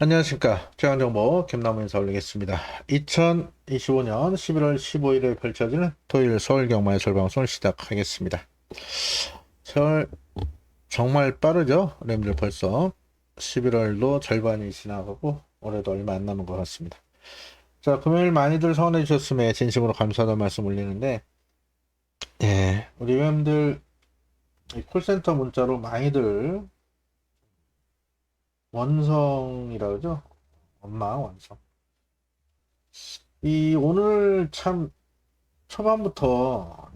안녕하십니까. 최강정보 김남우 인사 올리겠습니다. 2025년 11월 15일에 펼쳐지는 토요일 서울경마의 방송을 시작하겠습니다. 세월 정말 빠르죠? 램들 벌써 11월도 절반이 지나가고 올해도 얼마 안 남은 것 같습니다. 자, 금요일 많이들 성원해 주셨음에 진심으로 감사하다는 말씀 올리는데, 우리 회원들 콜센터 문자로 많이들 원성이라 그러죠? 엄마 원성. 오늘 참 초반부터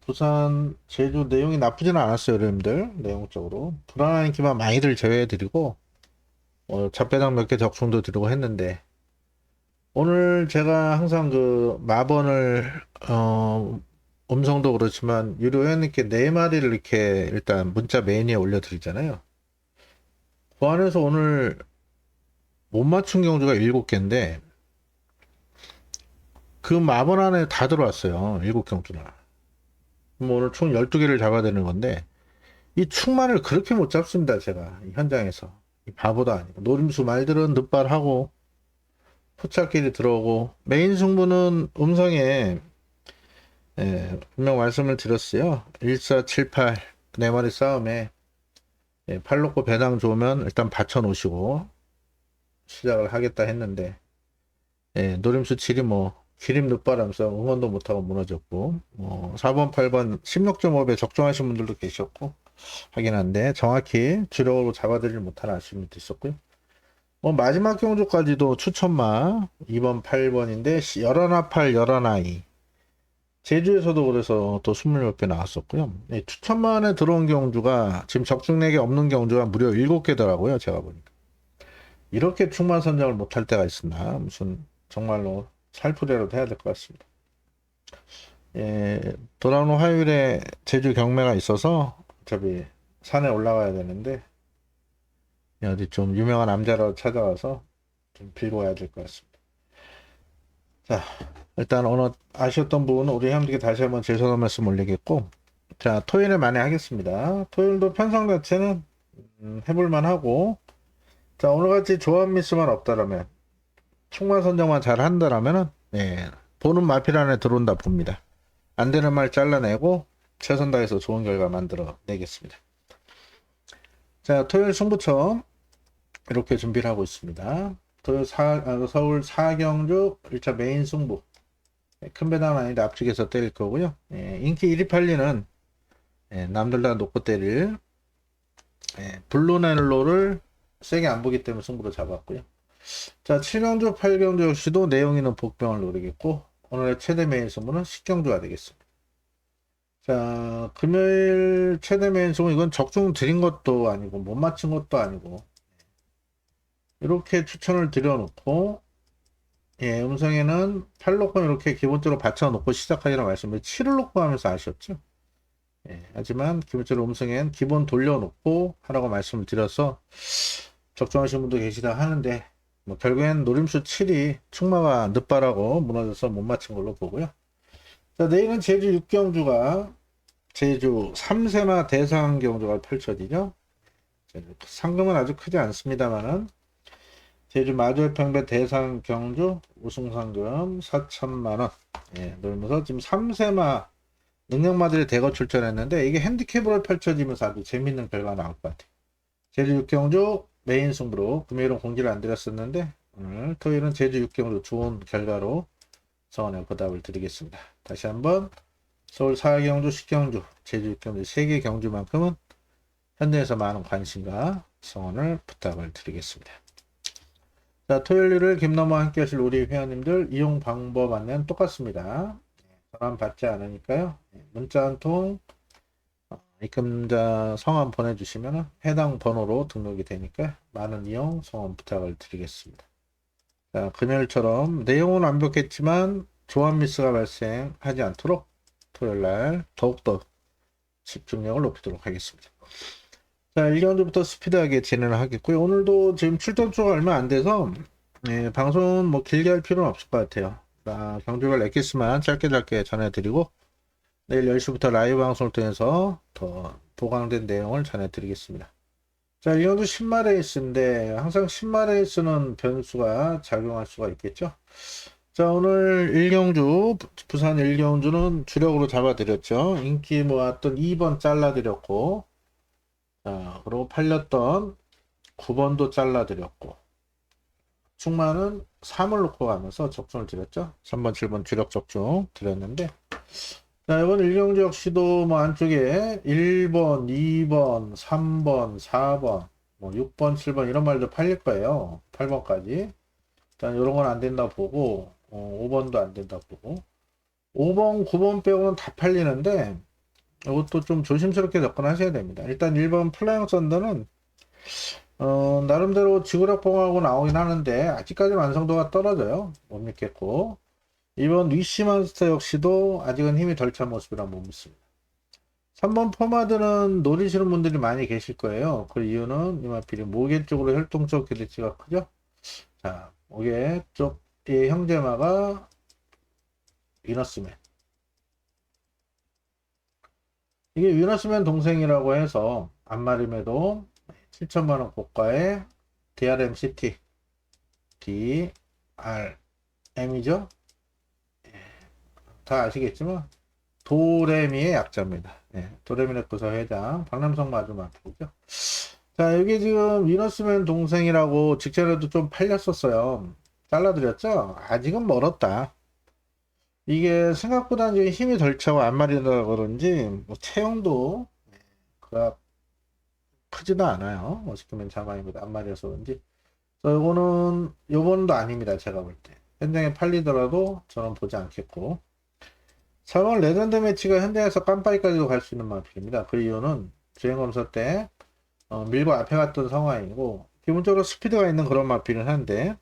부산 제주 내용이 나쁘지는 않았어요. 여러분들 내용적으로 불안한 기만 많이들 제외해드리고 잡배당 몇 개 적중도 드리고 했는데, 오늘 제가 항상 그 마번을 음성도 그렇지만 유료 회원님께 4마리를 이렇게 일단 문자 메인에 올려드리잖아요. 그 안에서 오늘 못 맞춘 경주가 7개인데 그 마번 안에 다 들어왔어요. 7경주나. 뭐 오늘 총 12개를 잡아야 되는 건데, 이 충만을 그렇게 못 잡습니다. 제가 이 현장에서 이 바보도 아니고 노림수 말들은 늦발하고 포착끼리 들어오고, 메인 승부는 음성에 분명 말씀을 드렸어요. 1478 4마리 싸움에 8 놓고 배당 좋으면 일단 받쳐 놓으시고 시작을 하겠다 했는데, 노림수 7이 뭐 기림 늦바람서 응원도 못하고 무너졌고, 4번 8번 16.5배 적중하신 분들도 계셨고 하긴 한데 정확히 주력으로 잡아드리지 못하는 아쉬움도 있었고요. 마지막 경주까지도 추천마 2번 8번인데 11아 8 11아 2 제주에서도 그래서 또 20몇 배 나왔었고요. 추천마 안에 들어온 경주가 지금 적중력이 없는 경주가 무려 7개더라고요. 제가 보니까 이렇게 충만 선정을 못할 때가 있었나, 무슨 정말로 살풀이라도 해야 될 것 같습니다. 돌아오는 화요일에 제주 경매가 있어서 어차피 산에 올라가야 되는데, 어디 좀 유명한 남자로 찾아와서 좀 빌고 와야 될 것 같습니다. 자, 일단 오늘 아쉬웠던 부분은 우리 형님께 다시 한번 죄송한 말씀 올리겠고, 자, 토요일에 만회하겠습니다. 토요일도 편성 자체는 해볼만 하고, 자, 오늘같이 조합 미스만 없다라면, 충만 선정만 잘 한다라면은, 보는 마필 안에 들어온다 봅니다. 안 되는 말 잘라내고 최선 다해서 좋은 결과 만들어 내겠습니다. 자, 토요일 승부처 이렇게 준비를 하고 있습니다. 토요일 서울 사경주 1차 메인 승부, 큰 배당은 아닌데 앞쪽에서 때릴 거고요. 인기 1위 팔리는 남들 다 놓고 때릴 블루넬로를 세게 안 보기 때문에 승부로 잡았고요. 자, 7경주 8경주 역시도 내용 있는 복병을 노리겠고, 오늘의 최대 메인 승부는 10경주가 되겠습니다. 자, 금요일 최대 메인 승부, 이건 적중 드린 것도 아니고 못 맞춘 것도 아니고 이렇게 추천을 드려놓고, 음성에는 8놓고 이렇게 기본적으로 받쳐놓고 시작하기로 말씀을 7을 놓고 하면서 아셨죠? 하지만 기본적으로 음성엔 기본 돌려놓고 하라고 말씀을 드려서 적중하신 분도 계시다 하는데, 뭐 결국엔 노림수 7이 충마가 늦바라고 무너져서 못 맞춘 걸로 보고요. 자, 내일은 제주 6경주가 제주 3세마 대상 경주가 펼쳐지죠. 상금은 아주 크지 않습니다만은 제주 마주평배 대상 경주 우승 상금 4천만원 놀면서 지금 3세마 능력마들이 대거 출전했는데, 이게 핸디캡으로 펼쳐지면서 아주 재밌는 결과가 나올 것 같아요. 제주 6경주 메인 승부로 금요일은 공지를 안 드렸었는데, 오늘 토요일은 제주 6경주 좋은 결과로 성원에 보답을 드리겠습니다. 다시 한번 서울 4경주, 10경주, 제주 6경주 3개 경주만큼은 현장에서 많은 관심과 성원을 부탁을 드리겠습니다. 자, 토요일을 김너머와 함께 하실 우리 회원님들 이용 방법 안내는 똑같습니다. 전화 받지 않으니까요. 문자 한 통, 입금자 성함 보내주시면 해당 번호로 등록이 되니까 많은 이용 성원 부탁을 드리겠습니다. 자, 금요일처럼 내용은 완벽했지만 조합 미스가 발생하지 않도록 토요일날 더욱더 집중력을 높이도록 하겠습니다. 자, 1경주부터 스피드하게 진행을 하겠고요. 오늘도 지금 출전수가 얼마 안 돼서 방송은 뭐 길게 할 필요는 없을 것 같아요. 경주별 엑기스만 짧게 전해드리고, 내일 10시부터 라이브 방송을 통해서 더 보강된 내용을 전해드리겠습니다. 자, 이것도 10마 레이스인데 항상 10마 레이스는 변수가 작용할 수가 있겠죠. 자, 오늘 일경주 부산 일경주는 주력으로 잡아드렸죠. 인기 모았던 2번 잘라드렸고, 자, 그리고 팔렸던 9번도 잘라드렸고, 충만은 3을 놓고 가면서 적중을 드렸죠. 3번, 7번 주력 적중 드렸는데, 자, 이번 일경주 역시도 뭐 안쪽에 1번, 2번, 3번, 4번, 뭐 6번, 7번 이런 말도 팔릴 거예요. 8번까지. 일단 이런 건 안 된다 보고, 5번도 안 된다 보고, 5번, 9번 빼고는 다 팔리는데, 이것도 좀 조심스럽게 접근하셔야 됩니다. 일단 1번 플라잉 썬더는 나름대로 지구력봉하고 나오긴 하는데 아직까지 완성도가 떨어져요. 못 믿겠고, 이번 위시몬스터 역시도 아직은 힘이 덜 찬 모습이라 못 믿습니다. 3번 포마드는 노리시는 분들이 많이 계실 거예요. 그 이유는 이마필이 모계 쪽으로 혈통적 기대치가 크죠. 자, 모계 쪽의 형제마가 위너스맨. 이게 위너스맨 동생이라고 해서 안마림에도 7천만원 고가의 DRMCT DRM이죠. 다 아시겠지만 도레미의 약자입니다. 도레미네코사 회장 박남성 마주마필이죠. 자, 여기 지금 위너스맨 동생이라고 직전에도 좀 팔렸었어요. 잘라드렸죠. 아직은 멀었다. 이게 생각보다 이제 힘이 덜 차고 안마리다 그런지 뭐 체형도 그닥 크지도 않아요. 어시크맨 자마입니다. 안마리여서 그런지. 요거는 아닙니다. 제가 볼 때. 현장에 팔리더라도 저는 보지 않겠고. 4번 레전드 매치가 현장에서 깜빡이까지도 갈 수 있는 마필입니다. 그 이유는 주행검사 때 밀고 앞에 갔던 상황이고 기본적으로 스피드가 있는 그런 마필은 한데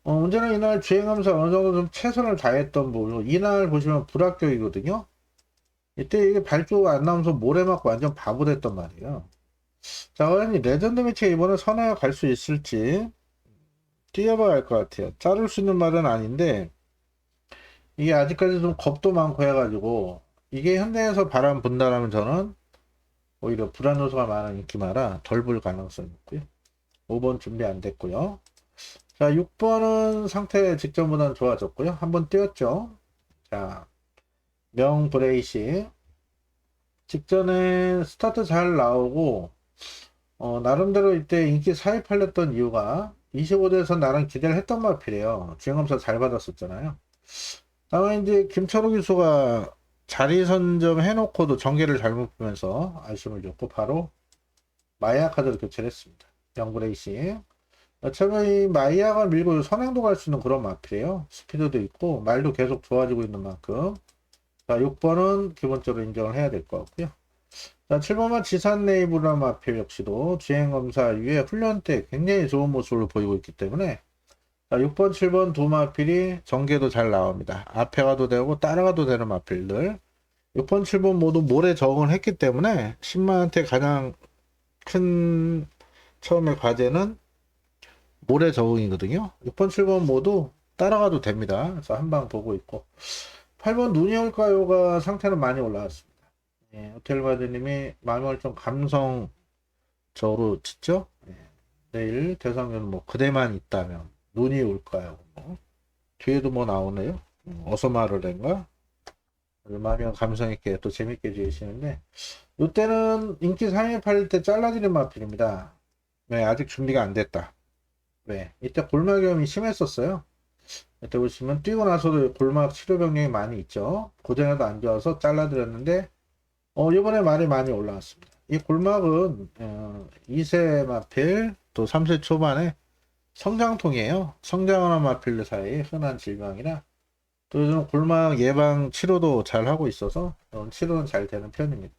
문제는 이날 주행하면서 어느 정도 좀 최선을 다했던 부분 이날 보시면 불합격이거든요. 이때 이게 발주가 안 나오면서 모래 맞고 완전 바보 됐단 말이에요. 자, 과연 이 레전드 매치가 이번에 선회가 갈 수 있을지 뛰어봐야 할 것 같아요. 자를 수 있는 말은 아닌데 이게 아직까지 좀 겁도 많고 해가지고 이게 현대에서 바람 분다라면 저는 오히려 불안 요소가 많은 인기마라 덜 불 가능성이 있고요. 5번 준비 안 됐고요. 자, 6번은 상태 직전보다는 좋아졌고요. 한번 뛰었죠. 자, 명브레이시 직전에 스타트 잘 나오고 나름대로 이때 인기 사이 팔렸던 이유가 25대에서 나름 기대를 했던 마필이에요. 주행검사 잘 받았었잖아요. 다만 이제 김철호 기수가 자리 선점 해놓고도 전개를 잘못 보면서 아쉬움을 줬고 바로 마이아 카드를 교체를 했습니다. 명브레이시 어차피 마이아가 밀고 선행도 갈 수 있는 그런 마필이에요. 스피드도 있고 말도 계속 좋아지고 있는 만큼. 자, 6번은 기본적으로 인정을 해야 될 것 같고요. 자, 7번만 지산 네이브라 마필 역시도 주행검사 이후에 훈련 때 굉장히 좋은 모습을 보이고 있기 때문에 자, 6번, 7번 두 마필이 전개도 잘 나옵니다. 앞에 가도 되고 따라가도 되는 마필들 6번, 7번 모두 모래 적응을 했기 때문에 10만한테 가장 큰 처음에 과제는 모래 적응이거든요. 6번, 7번 모두 따라가도 됩니다. 그래서 한방 보고 있고 8번 눈이 올까요가 상태는 많이 올라왔습니다. 호텔바드님이 마음을 좀 감성적으로 짓죠. 내일 대상견은 뭐 그대만 있다면 눈이 올까요? 뭐. 뒤에도 뭐 나오네요. 어서 말을 한가? 마음이 감성 있게 또 재밌게 지으시는데 이때는 인기 3위 팔릴 때 잘라지는 마필입니다. 네, 아직 준비가 안 됐다. 네, 이때 골막염이 심했었어요. 이때 보시면 뛰고 나서도 골막 치료 병력이 많이 있죠. 고전에도 안 좋아서 잘라드렸는데 이번에 말이 많이 올라왔습니다. 이 골막은 2세 마필 또 3세 초반에 성장통이에요. 성장하는 마필 사이에 흔한 질병이라 또 요즘 골막 예방 치료도 잘 하고 있어서 치료는 잘 되는 편입니다.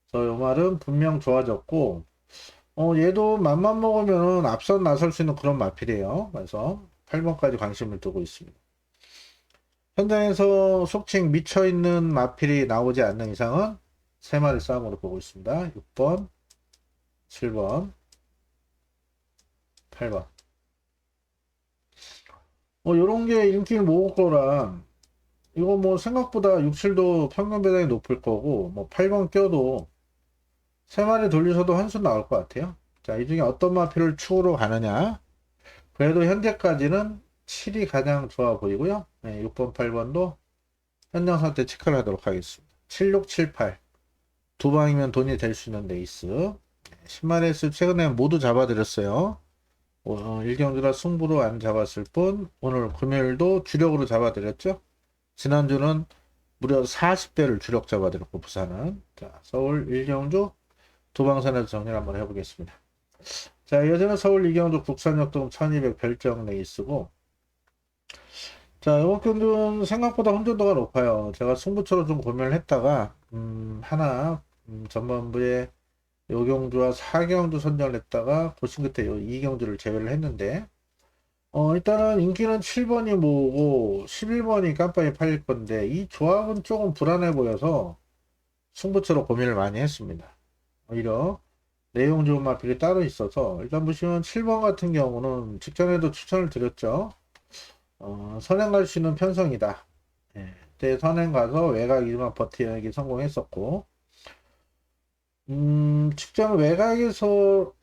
그래서 이 말은 분명 좋아졌고 얘도 맘만 먹으면 앞선 나설 수 있는 그런 마필이에요. 그래서 8번까지 관심을 두고 있습니다. 현장에서 속칭 미쳐있는 마필이 나오지 않는 이상은 3마리 싸움으로 보고 있습니다. 6번, 7번, 8번. 요런 게 인기를 모을 거라 이거 뭐 생각보다 6, 7도 평균 배당이 높을 거고 뭐 8번 껴도 3마리 돌리셔도 한 수 나올 것 같아요. 자, 이 중에 어떤 마필을 축으로 가느냐. 그래도 현재까지는 7이 가장 좋아 보이고요. 네, 6번, 8번도 현정상 때 체크를 하도록 하겠습니다. 7, 6, 7, 8. 두 방이면 돈이 될 수 있는 레이스. 10만 레이스 최근에 모두 잡아드렸어요. 일경주라 승부로 안 잡았을 뿐, 오늘 금요일도 주력으로 잡아드렸죠. 지난주는 무려 40대를 주력 잡아드렸고, 부산은. 자, 서울 일경주 두 방선에서 정리를 한번 해보겠습니다. 자, 여전히 서울 이경주 국산역동 1200 별정 레이스고, 자, 이번 경주는 생각보다 혼돈도가 높아요. 제가 승부처로 좀 고민을 했다가, 하나, 전반부에 요경주와 사경주 선정을 했다가, 고심 끝에 요 이경주를 제외를 했는데, 일단은 인기는 7번이 모으고, 11번이 깜빡이 팔릴 건데, 이 조합은 조금 불안해 보여서, 승부처로 고민을 많이 했습니다. 오히려, 내용 좋은 마필이 따로 있어서, 일단 보시면 7번 같은 경우는 직전에도 추천을 드렸죠. 선행 갈 수 있는 편성이다. 예, 그때 선행 가서 외곽 1만 버티기 성공했었고, 직전 외곽에서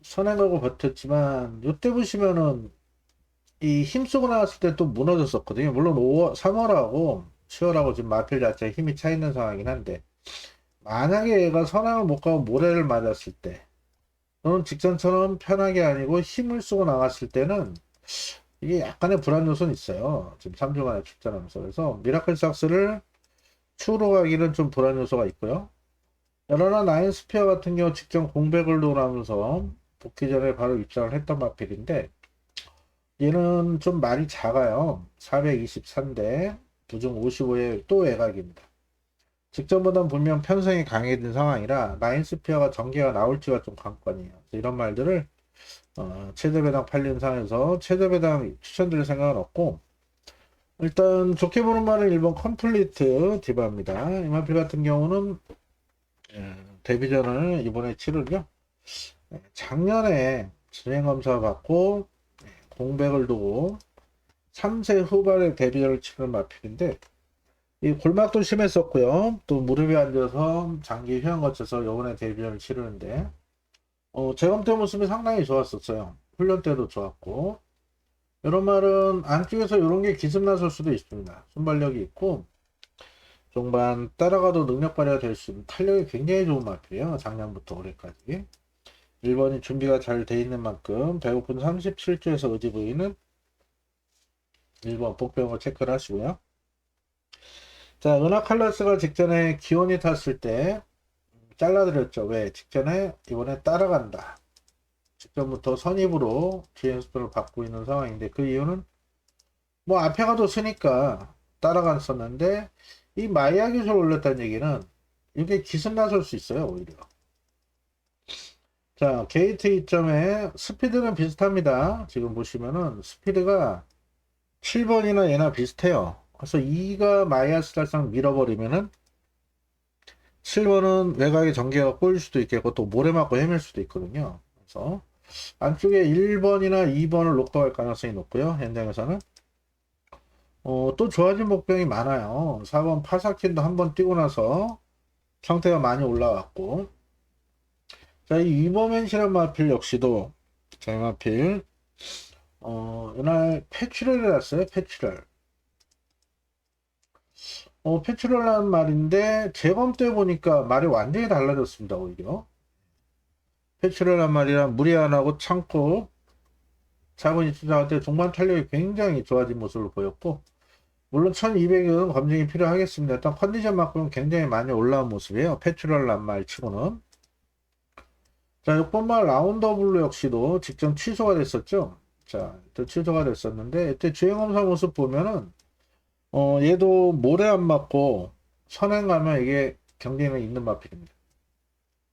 선행 가고 버텼지만, 이때 보시면은 이 힘쓰고 나왔을 때 또 무너졌었거든요. 물론 5월, 3월하고 10월하고 지금 마필 자체에 힘이 차 있는 상황이긴 한데, 만약에 얘가 선행을 못 가고 모래를 맞았을 때, 또는 직전처럼 편하게 아니고 힘을 쓰고 나갔을 때는 이게 약간의 불안 요소는 있어요. 지금 3주 만에 출전하면서. 그래서 미라클 삭스를 추후로 가기는 좀 불안 요소가 있고요. 그러나 나인 스피어 같은 경우 직전 공백을 놓으면서 복귀 전에 바로 입장을 했던 마필인데, 얘는 좀 많이 작아요. 423대 부중 55에 또 외곽입니다. 직전보단 분명 편성이 강해진 상황이라 나인 스피어가 전개가 나올지가 좀 관건이에요. 이런 말들을 최저 배당 팔린 상에서 최저 배당 추천드릴 생각은 없고, 일단 좋게 보는 말은 1번 컴플리트 디바입니다. 이 마필 같은 경우는 데뷔전을 이번에 치르죠. 작년에 진행검사 받고 공백을 두고 3세 후반에 데뷔전을 치른 마필인데, 이 골막도 심했었고요. 또 무릎에 앉아서 장기 휴양 거쳐서 요번에 데뷔전을 치르는데, 재검 때 모습이 상당히 좋았었어요. 훈련 때도 좋았고, 이런 말은 안쪽에서 이런 게 기습 나설 수도 있습니다. 순발력이 있고, 종반 따라가도 능력 발휘가 될 수 있는 탄력이 굉장히 좋은 마필이에요. 작년부터 올해까지. 1번이 준비가 잘 돼 있는 만큼 배고픈 37주에서 의지 보이는 1번 복병을 체크를 하시고요. 자, 은하칼라스가 직전에 기온이 탔을 때 잘라드렸죠. 왜? 직전에 이번에 따라간다. 직전부터 선입으로 주행수를 받고 있는 상황인데, 그 이유는 뭐 앞에 가도 쓰니까 따라갔었는데, 이 마이야 기술 올렸다는 얘기는 이게 기승 나설 수 있어요. 오히려. 자, 게이트 2점에 스피드는 비슷합니다. 지금 보시면은 스피드가 7번이나 얘나 비슷해요. 그래서 2가 마이너스 달성 밀어버리면은 7번은 외곽에 전개가 꼬일 수도 있겠고 또 모래 맞고 헤맬 수도 있거든요. 그래서 안쪽에 1번이나 2번을 놓고 갈 가능성이 높고요. 현장에서는 또 좋아진 목병이 많아요. 4번 파사킨도 한번 뛰고 나서 상태가 많이 올라왔고, 자, 이 이버맨시란 마필 역시도 자, 이 마필 이날 패출혈이 났어요. 패출혈. 패출혈이라는 말인데 재검 때 보니까 말이 완전히 달라졌습니다. 오히려 패출혈이란 말이란 무리 안 하고 참고 자본이 투자할 때 종반 탄력이 굉장히 좋아진 모습을 보였고, 물론 1200은 검증이 필요하겠습니다. 일단 컨디션만큼은 굉장히 많이 올라온 모습이에요. 패출혈이란 말 치고는. 자, 6번말 라운더블루 역시도 직전 취소가 됐었죠. 자, 또 취소가 됐었는데 이때 주행검사 모습 보면은 얘도 모래 안 맞고 선행 가면 이게 경쟁이 있는 마필입니다.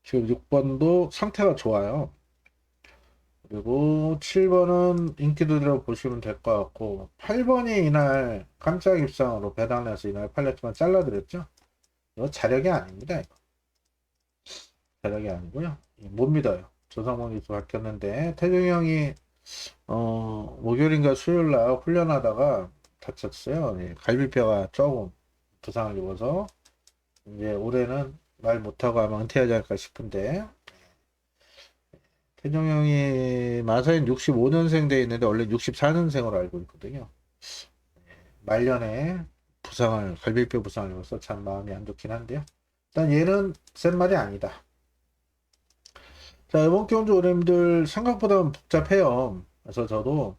지금 6번도 상태가 좋아요. 그리고 7번은 인기도대로 보시면 될 것 같고, 8번이 이날 깜짝 입상으로 배당내서 이날 팔렸지만 잘라드렸죠. 이거 자력이 아닙니다. 이거. 자력이 아니고요. 못 믿어요. 조상봉이 바뀌었는데 태종이 형이 목요일인가 수요일날 훈련하다가 다쳤어요. 예, 갈비뼈가 조금 부상을 입어서 이제 올해는 말 못하고 아마 은퇴하지 않을까 싶은데, 최종영이 마사인 65년생 돼 있는데 원래 64년생으로 알고 있거든요. 말년에 갈비뼈 부상을 입어서 참 마음이 안 좋긴 한데요. 일단 얘는 센 말이 아니다. 자, 이번 경주 오림들 생각보다 복잡해요. 그래서 저도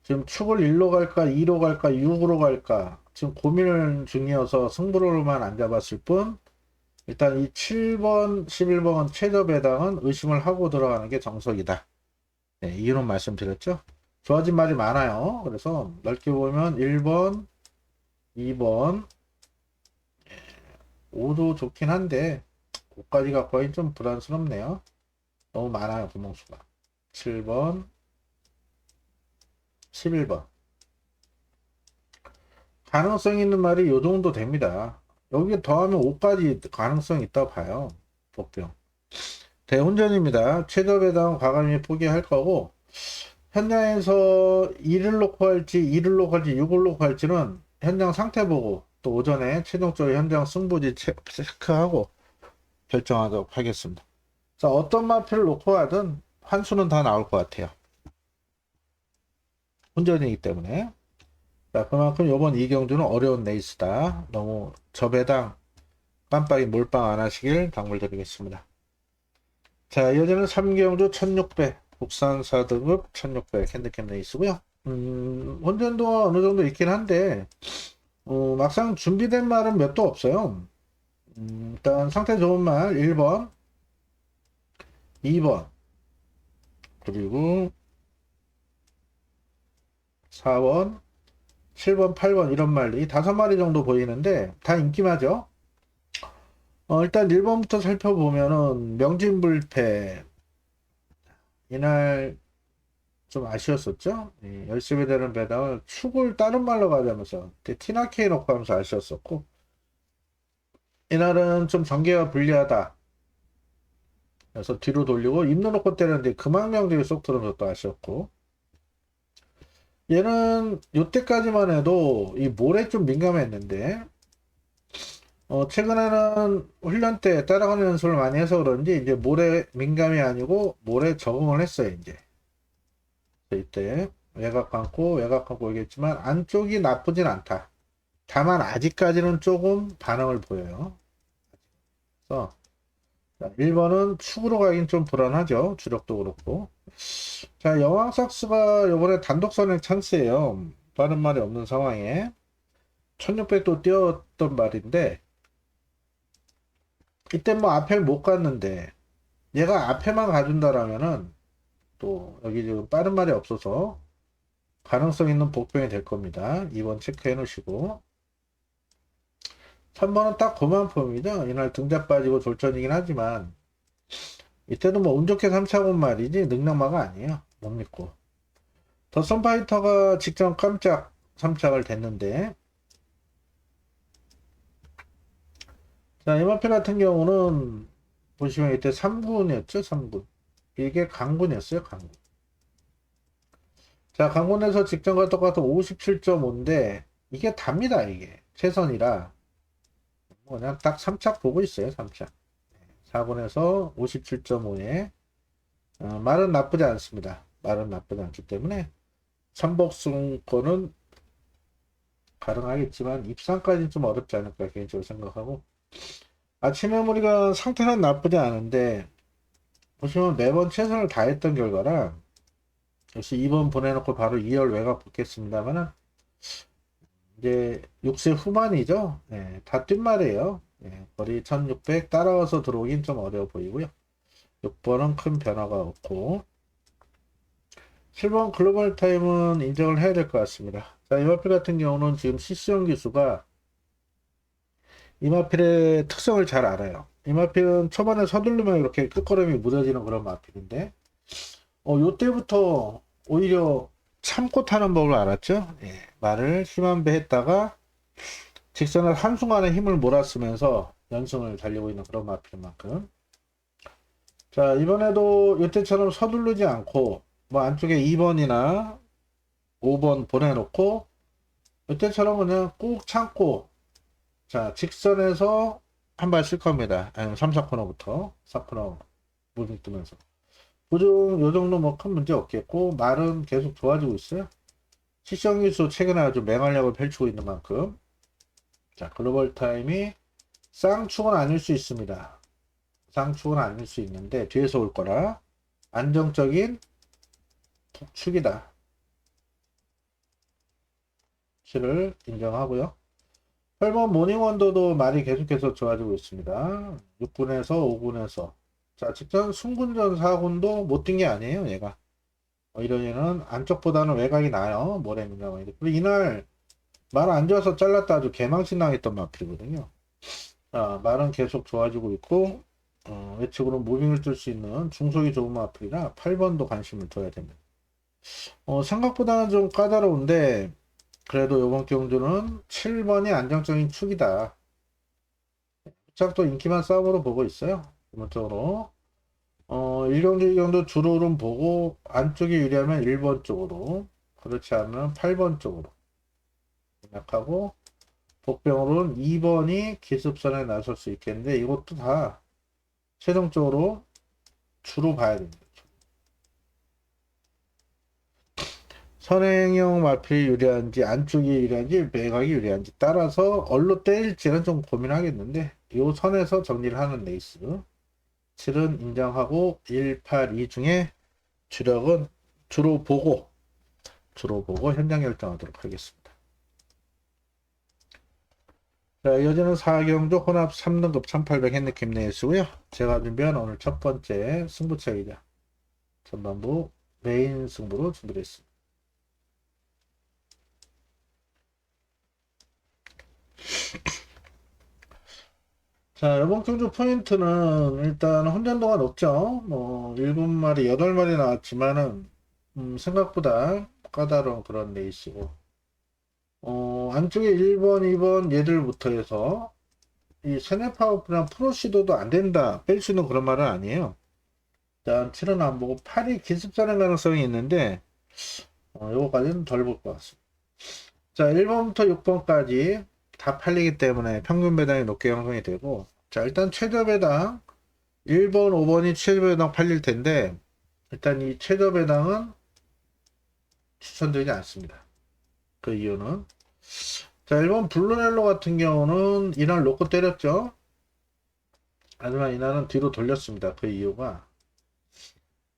지금 축을 1로 갈까, 2로 갈까, 6으로 갈까 지금 고민을 중이어서 승부로만 안 잡았을 뿐 일단 이 7번, 11번 최저 배당은 의심을 하고 들어가는 게 정석이다. 네, 이유는 말씀드렸죠. 좋아진 말이 많아요. 그래서 넓게 보면 1번, 2번, 5도 좋긴 한데 5까지 갖고 가긴 좀 부담스럽네요. 너무 많아요, 구멍수가. 7번, 11번. 가능성 있는 말이 요 정도 됩니다. 여기 더하면 5까지 가능성 있다고 봐요. 복병. 대혼전입니다. 최저 배당 과감히 포기할 거고, 현장에서 1을 놓고 할지, 2를 놓고 할지, 6을 놓고 할지는 현장 상태 보고, 또 오전에 최종적으로 현장 승부지 체크하고 결정하도록 하겠습니다. 자, 어떤 마표를 놓고 하든 환수는 다 나올 것 같아요. 혼전이기 때문에. 자, 그만큼 이번 이경주는 어려운 레이스다. 너무 저배당 깜빡이 몰빵 안 하시길 당부드리겠습니다. 자, 이어지는 3경주 1600 국산 4등급 1600 핸드캡 레이스고요. 혼전도 어느 정도 있긴 한데 막상 준비된 말은 몇 도 없어요. 일단 상태 좋은 말 1번, 2번, 그리고 4번, 7번, 8번 이런 말이 5마리 정도 보이는데 다 인기마죠. 일단 1번부터 살펴보면은 명진불패 이날 좀 아쉬웠었죠. 열심히 되는 배당을 축을 다른 말로 가자면서 티나케이 놓고 하면서 아쉬웠었고 이날은 좀 전개가 불리하다. 그래서 뒤로 돌리고 입는 놓고 때렸는데 금왕명들이 쏙 들어오면서 또 아쉬웠고 얘는 요때까지만 해도 이 모래 좀 민감했는데 최근에는 훈련 때 따라가는 연습을 많이 해서 그런지 이제 모래 민감이 아니고 모래 적응을 했어요. 이제 이때 외곽 감고 외곽 감고 얘기했지만 안쪽이 나쁘진 않다. 다만 아직까지는 조금 반응을 보여요. 그래서 1번은 축으로 가긴 좀 불안하죠. 주력도 그렇고. 자, 여왕삭스가 요번에 단독선행 찬스예요. 다른 말이 없는 상황에 1600도 뛰었던 말인데 이때 뭐 앞에 못 갔는데 얘가 앞에만 가준다라면은 또 여기 지금 빠른 말이 없어서 가능성 있는 복병이 될 겁니다. 2번 체크해 놓으시고 3번은 딱 그만 폼이죠. 이날 등자 빠지고 졸전이긴 하지만 이때도 뭐 운 좋게 3차원 말이지 능력마가 아니에요. 못 믿고 더선파이터가 직전 깜짝 3착을 됐는데 자, 이마필 같은 경우는 보시면 이때 3군이었죠. 3군 이게 강군이었어요. 강군. 자, 강군에서 직전과 똑같은 57.5인데 이게 답니다. 이게 최선이라 뭐 그냥 딱 3착 보고 있어요. 3착 4군에서 57.5에 말은 나쁘지 않습니다. 말은 나쁘지 않기 때문에 선복승권은 가능하겠지만 입상까지는 좀 어렵지 않을까 개인적으로 생각하고 아침에 우리가 상태는 나쁘지 않은데 보시면 매번 최선을 다했던 결과라 역시 2번 보내놓고 바로 2열 외곽 붙겠습니다만은 이제 6세 후반이죠. 네, 다 뛴 말이에요. 네, 거리 1600 따라와서 들어오긴 좀 어려워 보이고요. 6번은 큰 변화가 없고 7번 글로벌 타임은 인정을 해야 될 것 같습니다. 자, 이마필 같은 경우는 지금 시스형 기수가 이마필의 특성을 잘 알아요. 이마필은 초반에 서두르면 이렇게 끝걸음이 무뎌지는 그런 마필인데 요때부터 오히려 참고 타는 법을 알았죠. 예, 말을 심한 배 했다가 직선을 한순간에 힘을 몰아쓰면서 연승을 달리고 있는 그런 마필인 만큼 자, 이번에도 요때처럼 서두르지 않고 뭐 안쪽에 2번이나 5번 보내놓고 이때처럼 그냥 꾹 참고 자 직선에서 한 발 쓸 겁니다. 아니면 3, 4코너부터 4코너 무빙 뜨면서 보증 요 정도 뭐 큰 문제 없겠고, 말은 계속 좋아지고 있어요. 시청일수 최근에 아주 맹활약을 펼치고 있는 만큼. 자, 글로벌 타임이 쌍축은 아닐 수 있습니다. 쌍축은 아닐 수 있는데 뒤에서 올 거라 안정적인 북축이다. 시를 인정하고요. 8번 모닝원더도 말이 계속해서 좋아지고 있습니다. 6군에서 5군에서 자, 직전 순군전 4군도 못 뛴 게 아니에요. 얘가 이런 얘는 안쪽보다는 외곽이 나요. 모래민감하게. 그리고 이날 말 안 좋아서 잘랐다 아주 개망신 당했던 마필이거든요. 자, 말은 계속 좋아지고 있고 외측으로 무빙을 뜰 수 있는 중속이 좋은 마필이라 8번도 관심을 둬야 됩니다. 생각보다는 좀 까다로운데 그래도 이번 경주는 7번이 안정적인 축이다. 살짝 인기만 싸움으로 보고 있어요. 기본적으로 1경기 정도 주로는 보고 안쪽이 유리하면 1번 쪽으로, 그렇지 않으면 8번 쪽으로 생각하고, 복병으로는 2번이 기습선에 나설 수 있겠는데 이것도 다 최종적으로 주로 봐야 됩니다. 선행형 마필이 유리한지 안쪽이 유리한지 매각이 유리한지 따라서 얼로 때릴지는 좀 고민하겠는데 이 선에서 정리를 하는 레이스 7은 인정하고 1, 8, 2 중에 주력은 주로 보고 현장 결정하도록 하겠습니다. 자, 이어지는 4경주 혼합 3등급 1800 핸디캡 레이스고요. 제가 준비한 오늘 첫 번째 승부차이자 전반부 메인 승부로 준비를 했습니다. 자, 이번 경주 포인트는 일단 혼전도가 높죠. 뭐 7마리, 8마리 나왔지만은 생각보다 까다로운 그런 레이스고 안쪽에 1번, 2번 얘들부터 해서 이 세네파워프랑 프로시도도 안 된다, 뺄 수 있는 그런 말은 아니에요. 일단 7은 안 보고 8이 기습자는 가능성이 있는데 요거까지는 덜 볼 것 같습니다. 자, 1번부터 6번까지 다 팔리기 때문에 평균 배당이 높게 형성이 되고, 자, 일단 최저 배당 1번, 5번이 최저 배당 팔릴 텐데 일단 이 최저 배당은 추천드리지 않습니다. 그 이유는 자, 1번 블루넬로 같은 경우는 이날 놓고 때렸죠. 하지만 이날은 뒤로 돌렸습니다. 그 이유가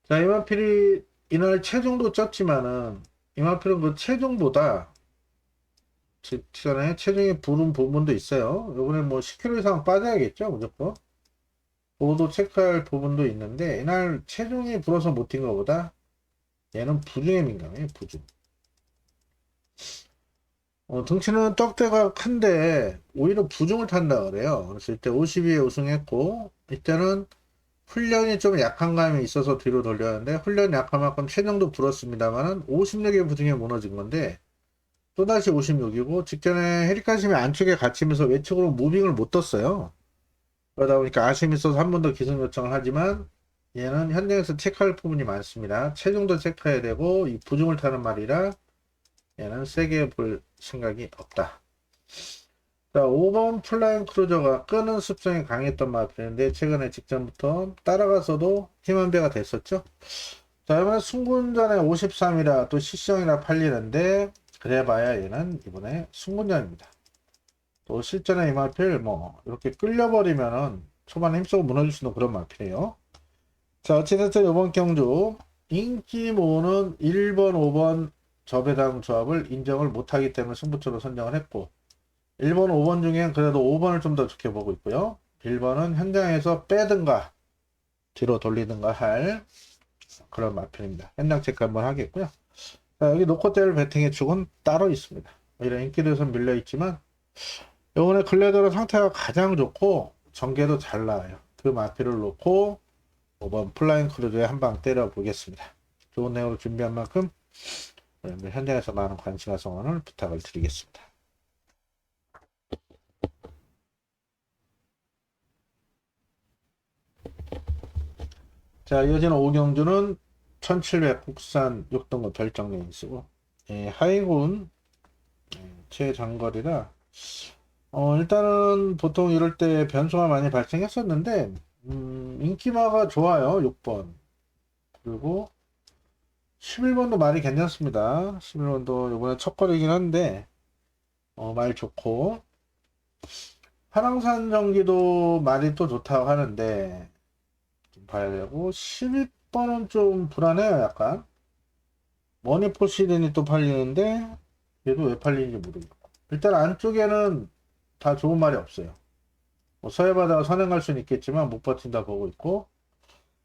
자, 이만필이 이날 체중도 쪘지만은 이만필은 그 체중보다 직전에 체중이 부른 부분도 있어요. 요번에 뭐 10kg 이상 빠져야겠죠, 무조건. 그것도 체크할 부분도 있는데 이날 체중이 불어서 못 뛴 것보다 얘는 부중에 민감해요. 부중. 등치는 떡대가 큰데 오히려 부중을 탄다 그래요. 그래서 이때 52에 우승했고 이때는 훈련이 좀 약한 감이 있어서 뒤로 돌렸는데 훈련 약한 만큼 체중도 불었습니다만은 56의 부중에 무너진 건데 또다시 56이고 직전에 헤리카심이 안쪽에 갇히면서 외측으로 무빙을 못 떴어요. 그러다 보니까 아쉬움이 있어서 한 번 더 기승 요청을 하지만 얘는 현장에서 체크할 부분이 많습니다. 체중도 체크해야 되고 이 부중을 타는 말이라 얘는 세게 볼 생각이 없다. 자, 5번 플라잉 크루저가 끄는 습성이 강했던 마필인데 최근에 직전부터 따라가서도 힘한 배가 됐었죠. 자, 이번에 순군전에 53이라 또 시시형이라 팔리는데 그래봐야 얘는 이번에 순군전입니다. 또 실전에 이 마필 뭐 이렇게 끌려버리면은 초반에 힘쓰고 무너질 수 있는 그런 마필이에요. 자, 어찌됐든 이번 경주 인기 모으는 1번, 5번 저배당 조합을 인정을 못하기 때문에 승부처로 선정을 했고 1번, 5번 중엔 그래도 5번을 좀 더 좋게 보고 있고요. 1번은 현장에서 빼든가 뒤로 돌리든가 할 그런 마필입니다. 현장 체크 한번 하겠고요. 자, 여기 노코텔 배팅의 축은 따로 있습니다. 이런 인기도에서 밀려있지만 요번에 근래 들어 상태가 가장 좋고 전개도 잘 나와요. 그 마필을 놓고 5번 플라잉 크루즈에 한방 때려 보겠습니다. 좋은 내용으로 준비한 만큼 현장에서 많은 관심과 성원을 부탁을 드리겠습니다. 자, 이어지는 5경주는 1700 국산 6등급 별정 레이스고 하이군 최장거리라 일단은 보통 이럴 때 변수가 많이 발생했었는데 인기마가 좋아요. 6번 그리고 11번도 말이 괜찮습니다. 11번도 이번에 첫 거리긴 한데 말 좋고, 한양산 전기도 말이 또 좋다고 하는데 좀 봐야 되고, 12번은 좀 불안해요. 약간 머니포시den이 또 팔리는데 얘도 왜 팔리는지 모르겠고, 일단 안쪽에는 다 좋은 말이 없어요. 뭐 서해바다가 선행 갈 수는 있겠지만 못 버틴다 보고 있고,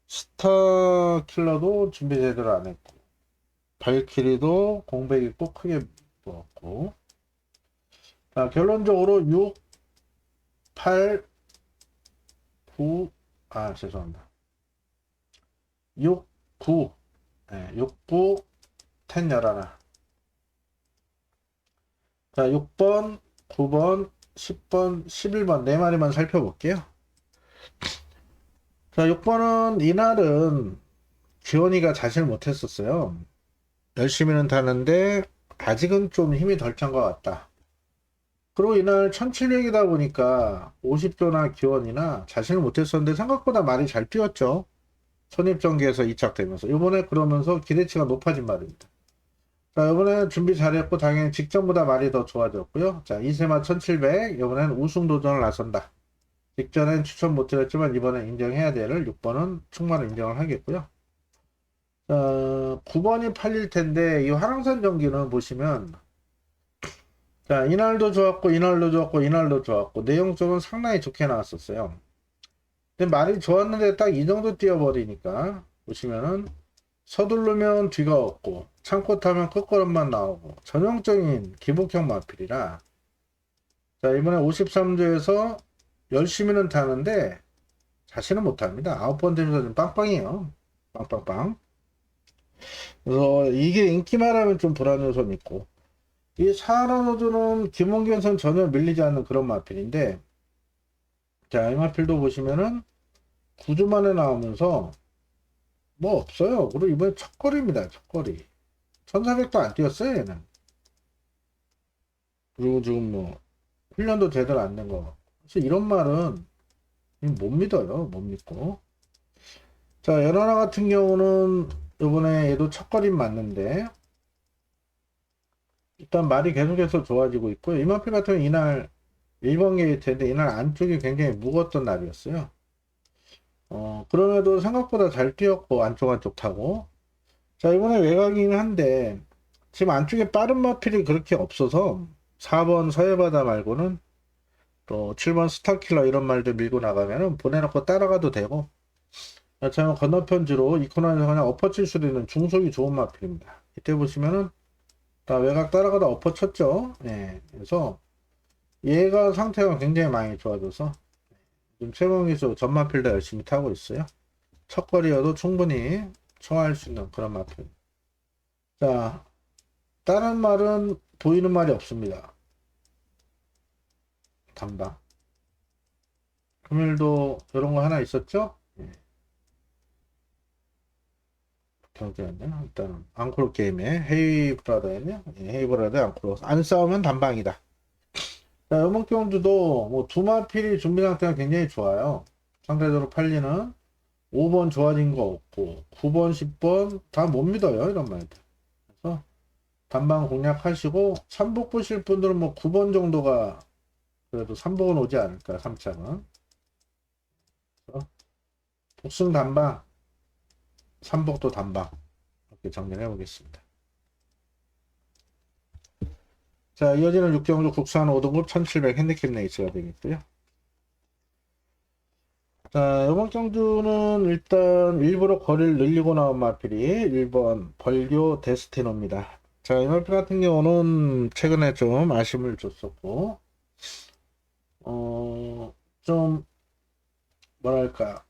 스타킬러도 준비 제대로 안 했고, 발키리도 공백 있고 크게 먹었고. 자, 결론적으로 6, 8, 9, 죄송합니다. 6, 9, 6, 9, 10 열하나. 자, 6번, 9번, 10번, 11번 네 마리만 살펴볼게요. 자, 6번은 이날은 기원이가 자실 못했었어요. 열심히는 타는데 아직은 좀 힘이 덜 찬 것 같다. 그리고 이날 1700이다 보니까 50조나 기원이나 자신을 못했었는데 생각보다 말이 잘 뛰었죠. 선입전개에서 이착되면서 이번에 그러면서 기대치가 높아진 말입니다. 자, 이번에 준비 잘했고 당연히 직전보다 말이 더 좋아졌고요. 자, 이세마 1700 이번엔 우승 도전을 나선다. 직전엔 추천 못드렸지만 이번엔 인정해야 될 6번은 충분히 인정을 하겠고요. 9번이 팔릴 텐데 이 화랑산 전기는 보시면, 자, 이날도 좋았고 이날도 좋았고 이날도 좋았고 내용적으로 상당히 좋게 나왔었어요. 근데 말이 좋았는데 딱 이 정도 뛰어버리니까 보시면은 서두르면 뒤가 없고 참고 타면 끝걸음만 나오고 전형적인 기복형 마필이라, 자, 이번에 53조에서 열심히는 타는데 자신은 못합니다. 9번 되면서 좀 빵빵해요. 빵빵빵. 그래서 이게 인기만 하면 좀 불안 요소는 있고, 이 사하라노드는 김원균선 전혀 밀리지 않는 그런 마필인데, 자, 이 마필도 보시면은 9주 만에 나오면서 뭐 없어요. 그리고 이번에 첫 거리입니다. 첫 거리. 1400도 안 뛰었어요, 얘는. 그리고 지금 뭐 훈련도 제대로 안 된 거 같고. 그래서 이런 말은 못 믿어요. 못 믿고. 자, 연하나 같은 경우는 이번에 얘도 첫 거리는 맞는데 일단 말이 계속해서 좋아지고 있고요. 이마필 같은 경우는 이날 1번 게이트인데 이날 안쪽이 굉장히 무거웠던 날이었어요. 그럼에도 생각보다 잘 뛰었고 안쪽 타고. 자, 이번에 외곽이긴 한데 지금 안쪽에 빠른 마필이 그렇게 없어서 4번 서해바다 말고는 또 7번 스타킬러 이런 말들 밀고 나가면은 보내놓고 따라가도 되고, 참 건너편지로 이 코너에서 그냥 엎어칠 수도 있는 중속이 좋은 마필입니다. 이때 보시면은 다 외곽 따라가다 엎어쳤죠. 예, 그래서 얘가 상태가 굉장히 많이 좋아져서 지금 최봉기수 전마필도 열심히 타고 있어요. 첫 거리여도 충분히 청할 수 있는 그런 마필. 자, 다른 말은 보이는 말이 없습니다. 담당. 금일도 이런 거 하나 있었죠? 예. 경기였네요. 일단 앙코르 게임에 헤이브라더였네요. 예, 헤이브라더 앙코르. 안 싸우면 단방이다. 자, 요번 경주도 뭐 두마필이 준비 상태가 굉장히 좋아요. 상대적으로 팔리는 5번 좋아진 거 없고 9번 10번 다 못 믿어요, 이런 말들. 그래서 단방 공략하시고 삼복 보실 분들은 뭐 9번 정도가 그래도 삼복은 오지 않을까, 3차는. 복승 단방, 삼복도 단방, 이렇게 정리를 해보겠습니다. 자, 이어지는 6경주 국산 5등급 1700 핸디캡 레이스가 되겠고요. 자, 이번 경주는 일단 일부러 거리를 늘리고 나온 마필이 1번 벌교 데스티노입니다. 자, 이 마필 같은 경우는 최근에 좀 아쉬움을 줬었고, 좀 뭐랄까,